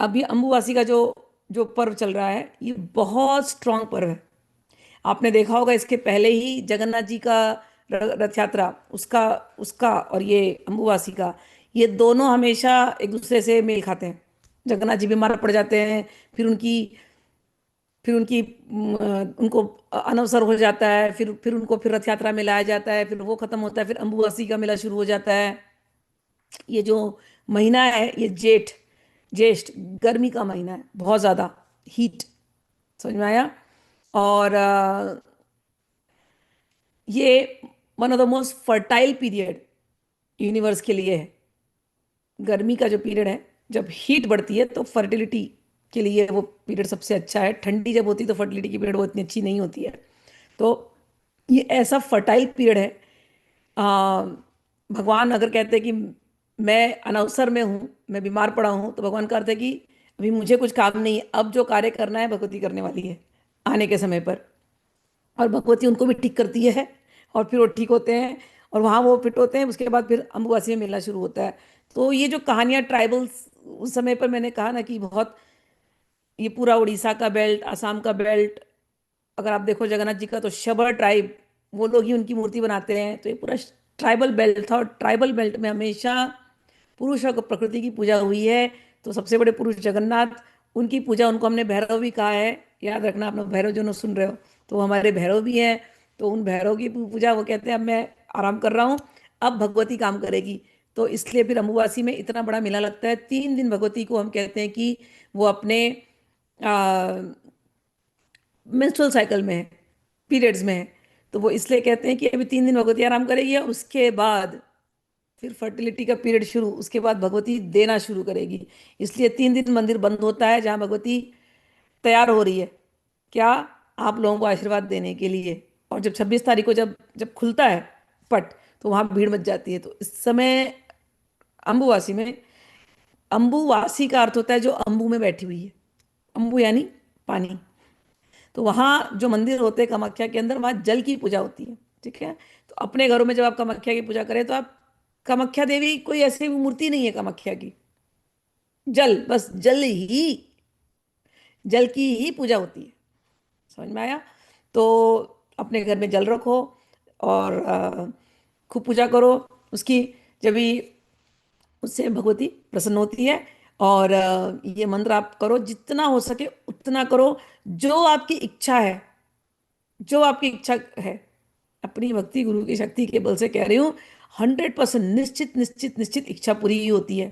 अभी अम्बुवासी का जो जो पर्व चल रहा है, ये बहुत स्ट्रांग पर्व है। आपने देखा होगा इसके पहले ही जगन्नाथ जी का रथ यात्रा, उसका उसका और ये अम्बुवासी का, ये दोनों हमेशा एक दूसरे से मेल खाते हैं। जगन्नाथ जी बीमार पड़ जाते हैं, फिर उनकी उनको अनवसर हो जाता है, फिर उनको फिर रथ यात्रा में लाया जाता है, फिर वो खत्म होता है, फिर अम्बुवासी का मेला शुरू हो जाता है। ये जो महीना है, ये ज्येष्ठ गर्मी का महीना है, बहुत ज्यादा हीट। समझ में आया? और ये one of the most fertile period universe के लिए है। गर्मी का जो पीरियड है, जब हीट बढ़ती है तो फर्टिलिटी के लिए वो पीरियड सबसे अच्छा है। ठंडी जब होती है तो फर्टिलिटी की पीरियड वो इतनी अच्छी नहीं होती है। तो ये ऐसा फर्टाइल पीरियड है। आ, भगवान अगर कहते हैं कि मैं अनवसर में हूँ, मैं बीमार पड़ा हूँ, तो भगवान का अर्थ है कि अभी मुझे कुछ काम नहीं है, अब जो कार्य करना है भगवती करने वाली है आने के समय पर। और भगवती उनको भी ठीक करती है, और फिर वो ठीक होते हैं, और वहाँ वो फिट होते हैं। उसके बाद फिर अम्बुवासी में मिलना शुरू होता है। तो ये जो कहानियाँ ट्राइबल्स, उस समय पर मैंने कहा ना कि बहुत, ये पूरा उड़ीसा का बेल्ट, असम का बेल्ट, अगर आप देखो जगन्नाथ जी का, तो शबर ट्राइब, वो लोग ही उनकी मूर्ति बनाते हैं। तो ये पूरा ट्राइबल बेल्ट था, और ट्राइबल बेल्ट में हमेशा पुरुष और प्रकृति की पूजा हुई है। तो सबसे बड़े पुरुष जगन्नाथ, उनकी पूजा, उनको हमने भैरव भी कहा है। याद रखना, आप लोग भैरव जो न सुन रहे हो, तो वो हमारे भैरव भी हैं। तो उन भैरव की पूजा, वो कहते हैं अब मैं आराम कर रहा हूँ, अब भगवती काम करेगी। तो इसलिए फिर अम्बुवासी में इतना बड़ा मेला लगता है। 3 दिन भगवती को हम कहते हैं कि वो अपने मेंस्ट्रुअल साइकिल में है, पीरियड्स में है। तो वो इसलिए कहते हैं कि अभी 3 दिन भगवती आराम करेगी, और उसके बाद फिर फर्टिलिटी का पीरियड शुरू, उसके बाद भगवती देना शुरू करेगी। इसलिए 3 दिन मंदिर बंद होता है, जहाँ भगवती तैयार हो रही है, क्या, आप लोगों को आशीर्वाद देने के लिए। और जब 26 तारीख को जब जब खुलता है पट, तो वहाँ भीड़ मच जाती है। तो इस समय अम्बुवासी में, अम्बुवासी का अर्थ होता है जो अम्बु में बैठी हुई है। अम्बु यानी पानी। तो वहाँ जो मंदिर होते हैं कामाख्या के अंदर, वहाँ जल की पूजा होती है। ठीक है? तो अपने घरों में जब आप कामाख्या की पूजा करें, तो आप, कामाख्या देवी कोई ऐसी मूर्ति नहीं है कामाख्या की, जल, बस जल ही, जल की ही पूजा होती है। समझ में आया? तो अपने घर में जल रखो, और खूब पूजा करो उसकी। जब भी उससे भगवती प्रसन्न होती है। और ये मंत्र आप करो, जितना हो सके उतना करो। जो आपकी इच्छा है, जो आपकी इच्छा है, अपनी भक्ति गुरु की शक्ति के बल से कह रही हूँ, 100% निश्चित निश्चित निश्चित इच्छा पूरी ही होती है।